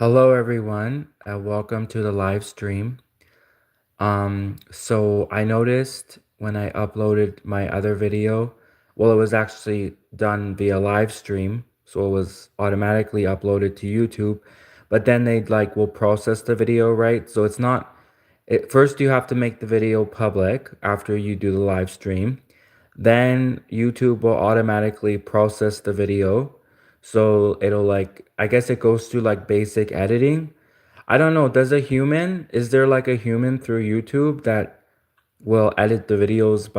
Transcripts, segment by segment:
Hello everyone, welcome to the live stream. So I noticed when I uploaded my other video, well, it was actually done via live stream, so it was automatically uploaded to YouTube, but then they will process the video, right? So it's not, first you have to make the video public after you do the live stream. Then YouTube will automatically process the video. So it'll I guess it goes through basic editing. I don't know, is there like a human through YouTube that will edit the videos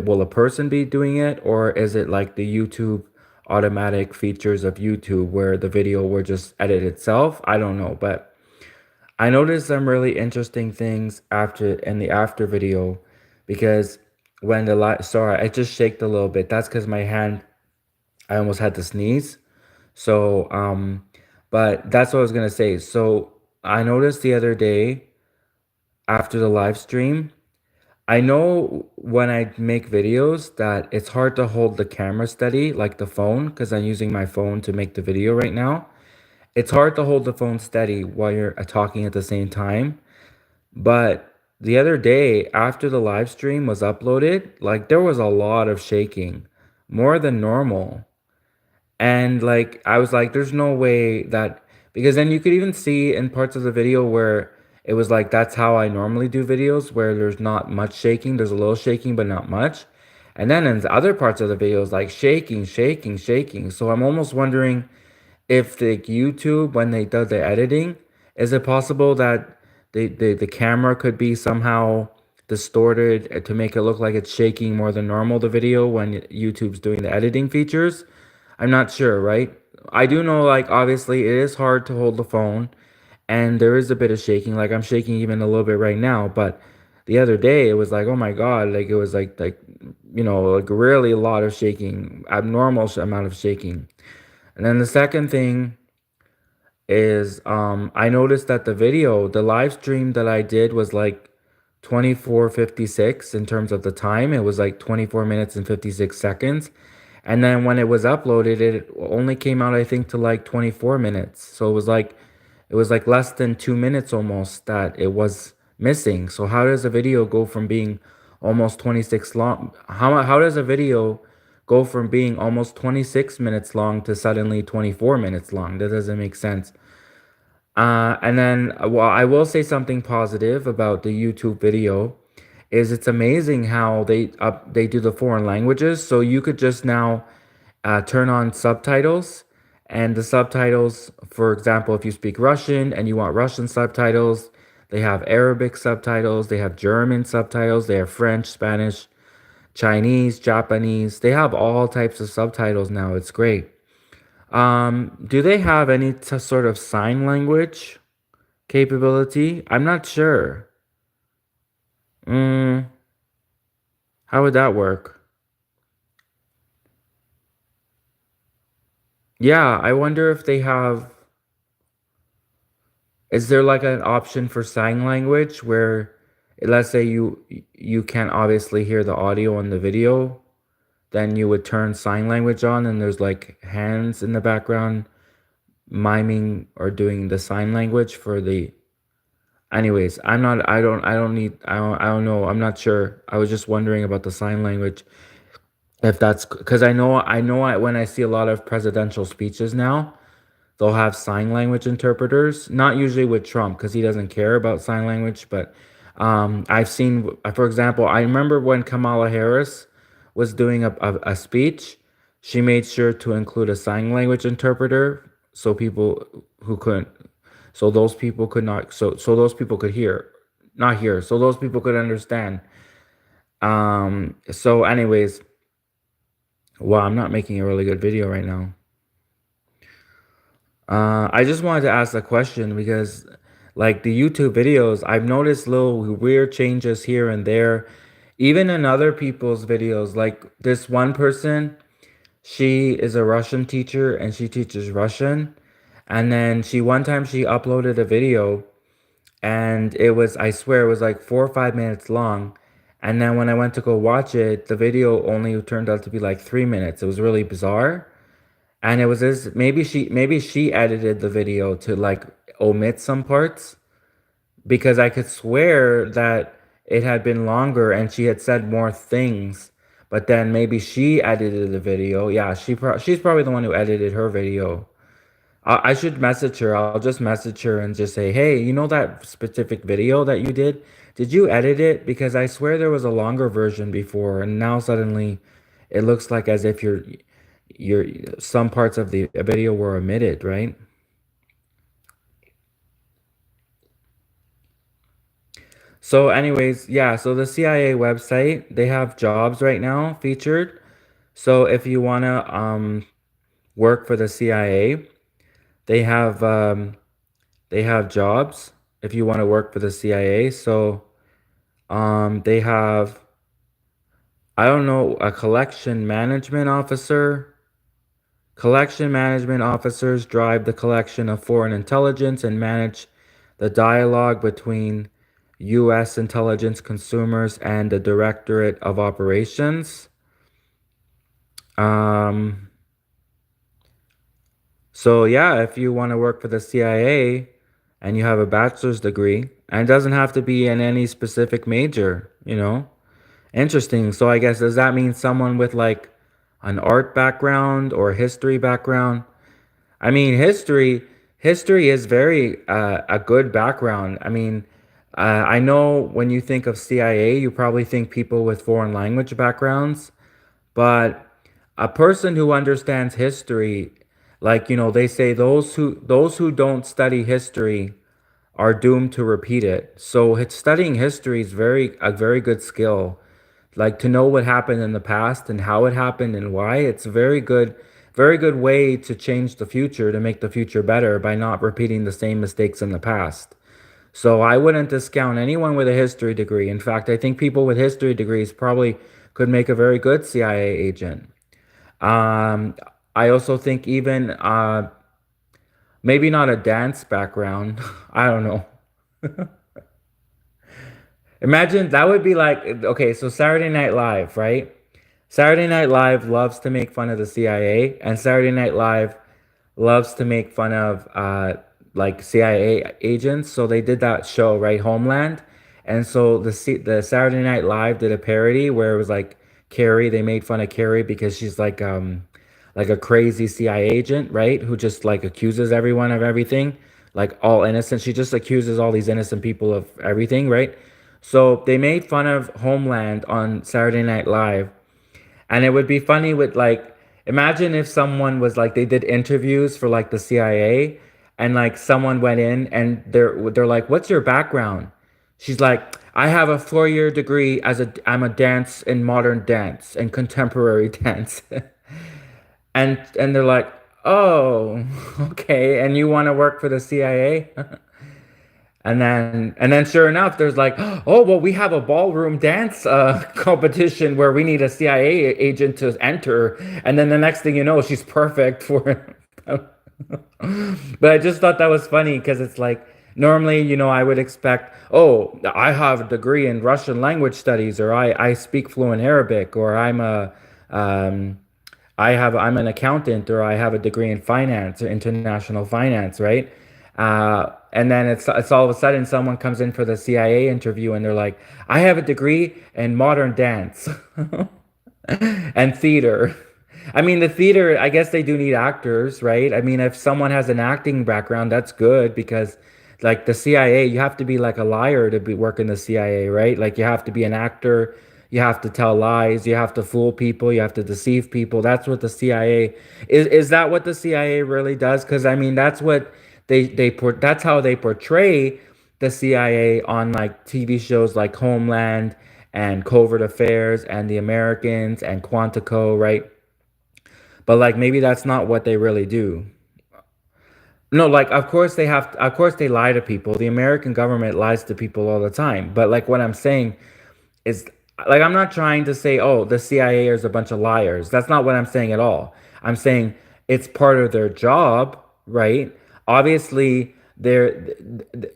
will a person be doing it, or is it like the YouTube automatic features of YouTube where the video will just edit itself? I don't know, but I noticed some really interesting things after in the after video because when the light, sorry, I just shaked a little bit. That's because my hand, I almost had to sneeze. So, but that's what I was gonna say. So I noticed the other day after the live stream, I know when I make videos that it's hard to hold the camera steady, like the phone, because I'm using my phone to make the video right now. It's hard to hold the phone steady while you're talking at the same time. But the other day, after the live stream was uploaded, there was a lot of shaking, more than normal. And I was like, there's no way that, because then you could even see in parts of the video where it was like, that's how I normally do videos, where there's not much shaking. There's a little shaking, but not much. And then in the other parts of the videos, like shaking, shaking, shaking. So I'm almost wondering if the YouTube, when they do the editing, is it possible that the camera could be somehow distorted to make it look like it's shaking more than normal, the video, when YouTube's doing the editing features? I'm not sure, right? I do know, obviously, it is hard to hold the phone, and there is a bit of shaking. Like, I'm shaking even a little bit right now, but the other day, it was like, oh my God, it was really a lot of shaking, abnormal amount of shaking. And then the second thing is, I noticed that the live stream that I did was like 24:56 in terms of the time. It was like 24 minutes and 56 seconds. And then when it was uploaded, it only came out, I think, to like 24 minutes. So it was like less than 2 minutes almost that it was missing. So how does a video go from being almost 26 long? How does a video go from being almost 26 minutes long to suddenly 24 minutes long? That doesn't make sense. And then, well, I will say something positive about the YouTube video is it's amazing how they do the foreign languages. So you could just now turn on subtitles, and the subtitles, for example, if you speak Russian and you want Russian subtitles, they have Arabic subtitles, they have German subtitles, they have French, Spanish, Chinese, Japanese. They have all types of subtitles now. It's great. Do they have any sort of sign language capability? I'm not sure. Mm, how would that work? Yeah, I wonder if they have. Is there like an option for sign language where, let's say you can't obviously hear the audio on the video, then you would turn sign language on, and there's like hands in the background miming or doing the sign language for the. Anyways, I don't know. I'm not sure. I was just wondering about the sign language. If that's because when I see a lot of presidential speeches now, they'll have sign language interpreters, not usually with Trump because he doesn't care about sign language, but I've seen, for example, I remember when Kamala Harris was doing a speech, she made sure to include a sign language interpreter so people who couldn't, so those people could not, so those people could hear, not hear, so those people could understand. So anyways, wow, I'm not making a really good video right now. I just wanted to ask a question because, like the YouTube videos, I've noticed little weird changes here and there, even in other people's videos. Like this one person, she is a Russian teacher and she teaches Russian. And then one time she uploaded a video and I swear, it was like 4 or 5 minutes long. And then when I went to go watch it, the video only turned out to be like 3 minutes. It was really bizarre. and it was this, maybe she edited the video to like omit some parts, because I could swear that it had been longer and she had said more things. But then maybe she edited the video. Yeah, she's probably the one who edited her video. I should message her. I'll just message her and just say, "Hey, you know that specific video that you did? Did you edit it? Because I swear there was a longer version before, and now suddenly it looks like as if your some parts of the video were omitted, right?" So anyways, yeah, so the CIA website, they have jobs right now featured. So if you want to work for the CIA, they have um they have jobs if you want to work for the CIA. So they have, I don't know, a collection management officer. Collection management officers drive the collection of foreign intelligence and manage the dialogue between U.S. intelligence consumers and the Directorate of Operations. Um, so yeah, if you want to work for the CIA and you have a bachelor's degree, and it doesn't have to be in any specific major, you know? Interesting. So I guess does that mean someone with like an art background or history background? I mean, history is very a good background. I mean, I know when you think of CIA, you probably think people with foreign language backgrounds, but a person who understands history, like, they say those who don't study history are doomed to repeat it. So studying history is a very good skill. Like to know what happened in the past and how it happened and why. It's a very good way to change the future, to make the future better by not repeating the same mistakes in the past. So I wouldn't discount anyone with a history degree. In fact, I think people with history degrees probably could make a very good CIA agent. Um, I also think even maybe not a dance background. I don't know. Imagine that would be like, okay, so Saturday Night Live, right? Saturday Night Live loves to make fun of the CIA, and Saturday Night Live loves to make fun of like CIA agents. So they did that show, right, Homeland, and so the Saturday Night Live did a parody where it was like Carrie. They made fun of Carrie because she's like a crazy CIA agent, right, who just like accuses everyone of everything, like all innocent. She just accuses all these innocent people of everything, right? So they made fun of Homeland on Saturday Night Live, and it would be funny with like, imagine if someone was like, they did interviews for like the CIA, and like someone went in and they're like, "What's your background?" She's like, "I have a 4-year degree I'm a dance in modern dance and contemporary dance." And they're like, "Oh, okay. And you want to work for the CIA?" And then sure enough, there's like, "Oh, well, we have a ballroom dance competition where we need a CIA agent to enter." And then the next thing you know, she's perfect for it. But I just thought that was funny because it's like normally, I would expect, "Oh, I have a degree in Russian language studies, or I speak fluent Arabic, or um, I'm an accountant, or I have a degree in finance or international finance," right? And then it's all of a sudden someone comes in for the CIA interview and they're like, "I have a degree in modern dance and theater." I mean, the theater, I guess they do need actors, right? I mean, if someone has an acting background, that's good because, like, the CIA, you have to be like a liar to be work in the CIA, right? Like, you have to be an actor, you have to tell lies, you have to fool people, you have to deceive people. That's what the CIA is. Is that what the CIA really does? Because I mean, that's what that's how they portray the CIA on like TV shows like Homeland and Covert Affairs and The Americans and Quantico, right? But like maybe that's not what they really do. No, like of course they lie to people. The American government lies to people all the time. But like what I'm saying is, like, I'm not trying to say, "Oh, the CIA is a bunch of liars." That's not what I'm saying at all. I'm saying it's part of their job, right? Obviously,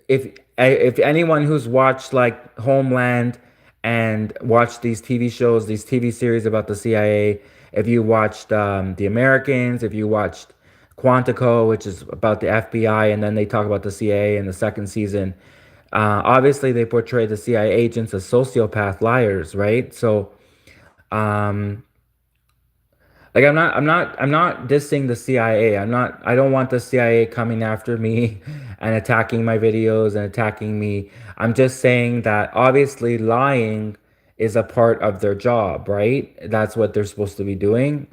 if anyone who's watched like Homeland and watched these TV shows, these TV series about the CIA, if you watched The Americans, if you watched Quantico, which is about the FBI, and then they talk about the CIA in the second season. Obviously, they portray the CIA agents as sociopath liars, right? So, um, like I'm not dissing the CIA. I don't want the CIA coming after me and attacking my videos and attacking me. I'm just saying that obviously lying is a part of their job, right? That's what they're supposed to be doing.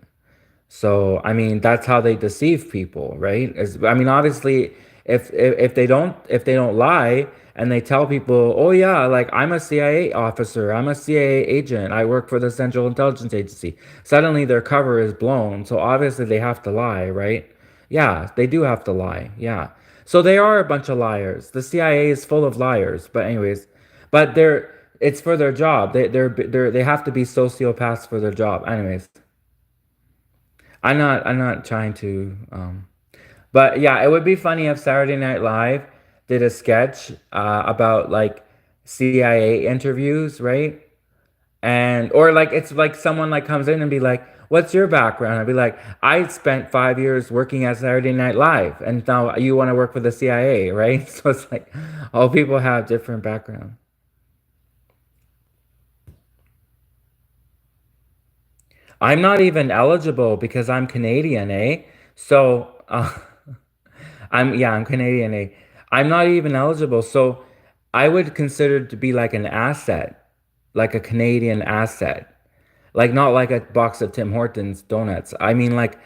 So, I mean, that's how they deceive people, right? I mean, obviously, if they don't lie and they tell people, "Oh yeah, like I'm a CIA officer, I'm a CIA agent, I work for the Central Intelligence Agency." Suddenly their cover is blown. So obviously they have to lie, right? Yeah, they do have to lie. Yeah. So they are a bunch of liars. The CIA is full of liars. But anyways, but it's for their job. They have to be sociopaths for their job. Anyways. I'm not trying to but yeah, it would be funny if Saturday Night Live did a sketch about like CIA interviews, right? And or like it's like someone like comes in and be like, "What's your background?" I'd be like, "I spent 5 years working at Saturday Night Live, and now you want to work for the CIA, right?" So it's like all people have different background. I'm not even eligible because I'm Canadian, eh? So I'm Canadian. I'm not even eligible, so I would consider to be like an asset, like a Canadian asset, like not like a box of Tim Hortons donuts. I mean, like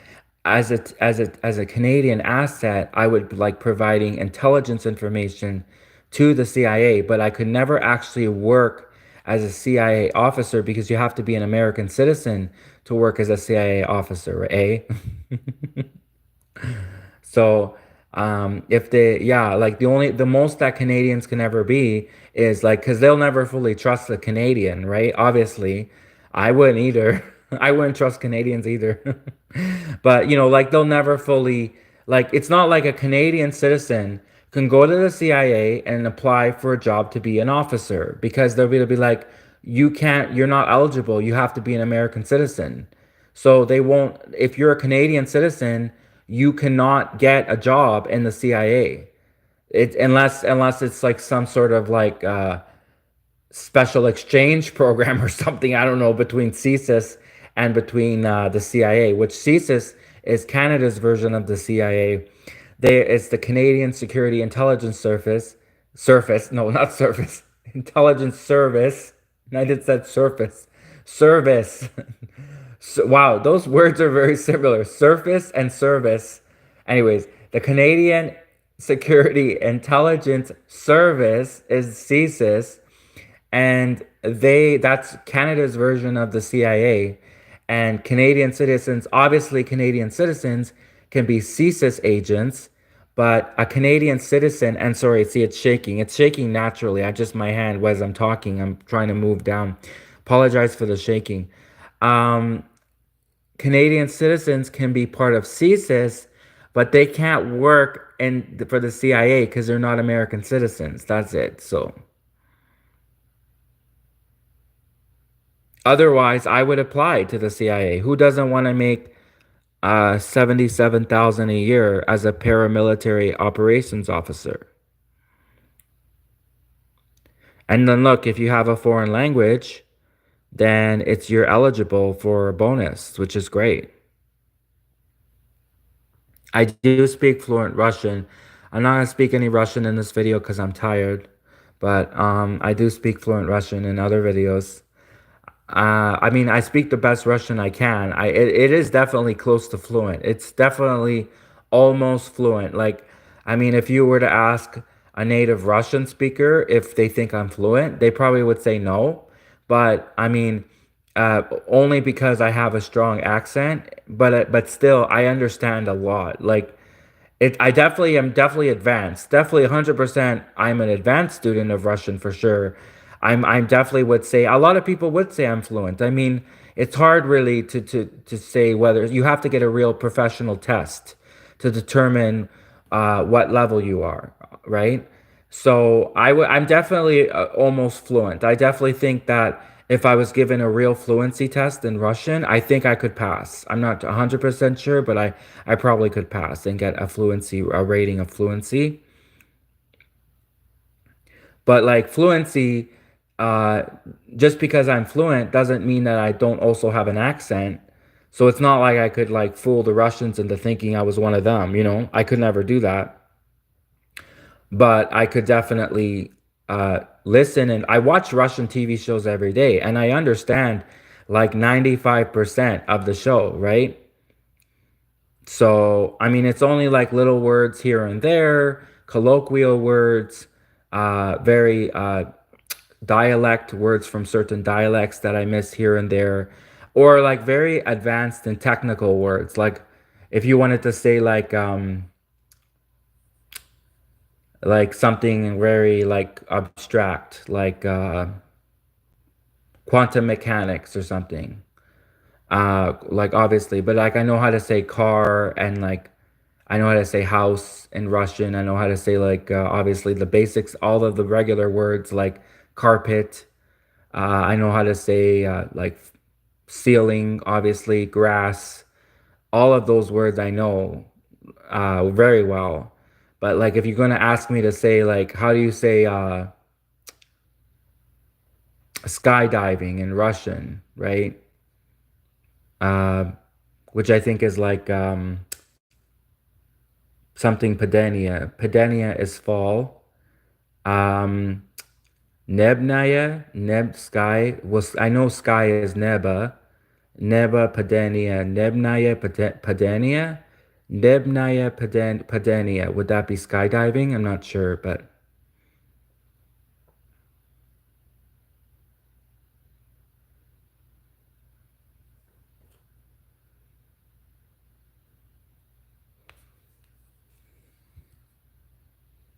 as a Canadian asset, I would like providing intelligence information to the CIA, but I could never actually work as a CIA officer because you have to be an American citizen to work as a CIA officer, eh? So, if they, yeah, like the most that Canadians can ever be is like, because they'll never fully trust the Canadian, right? Obviously, I wouldn't either. I wouldn't trust Canadians either. But, like they'll never fully, like, it's not like a Canadian citizen can go to the CIA and apply for a job to be an officer because they'll be like, you're not eligible. You have to be an American citizen. So they won't, if you're a Canadian citizen, you cannot get a job in the CIA. Unless it's like some sort of like special exchange program or something, I don't know, between CSIS and between the CIA, which CSIS is Canada's version of the CIA. It's the Canadian Security Intelligence no, not Surface, Intelligence Service. And I did said surface. Service. So, wow, those words are very similar. Surface and service. Anyways, the Canadian Security Intelligence Service is CSIS, and that's Canada's version of the CIA. And Canadian citizens, obviously Canadian citizens can be CSIS agents, but a Canadian citizen, and sorry, see it's shaking. It's shaking naturally. I just my hand as I'm talking, I'm trying to move down. Apologize for the shaking. Um, Canadian citizens can be part of CSIS, but they can't work for the CIA because they're not American citizens. That's it. So otherwise, I would apply to the CIA. Who doesn't want to make 77,000 a year as a paramilitary operations officer? And then look, if you have a foreign language, then you're eligible for a bonus, which is great. I do speak fluent Russian. I'm not gonna speak any Russian in this video because I'm tired, but I do speak fluent Russian in other videos. I mean, I speak the best Russian I can. It is definitely close to fluent. It's definitely almost fluent. Like, I mean, if you were to ask a native Russian speaker if they think I'm fluent, they probably would say no. But I mean, only because I have a strong accent. But still, I understand a lot. Like, I definitely am definitely advanced. Definitely 100%. I'm an advanced student of Russian for sure. I'm definitely would say a lot of people would say I'm fluent. I mean, it's hard really to say whether you have to get a real professional test to determine what level you are, right? So I'm definitely almost fluent. I definitely think that if I was given a real fluency test in Russian, I think I could pass. I'm not 100% sure, but I probably could pass and get a rating of fluency. But like fluency, uh, just because I'm fluent doesn't mean that I don't also have an accent. So it's not like I could like fool the Russians into thinking I was one of them, you know? I could never do that. But I could definitely listen, and I watch Russian TV shows every day, and I understand like 95% of the show, right? So, I mean, it's only like little words here and there, colloquial words, very dialect words from certain dialects that I miss here and there, or like very advanced and technical words. Like if you wanted to say like something very like abstract, like quantum mechanics or something. Like obviously, but like I know how to say car, and like I know how to say house in Russian. I know how to say like obviously the basics, all of the regular words like carpet. I know how to say like ceiling, obviously, grass. All of those words I know very well. But like if you're gonna ask me to say like how do you say skydiving in Russian, right? Uh, which I think is like something Padania. Padania is fall. Um, Nebnaya, Neb sky was I know sky is Neba. Neba Padania, Nebnaya Padania, Nebnaya Padania. Would that be skydiving? I'm not sure, but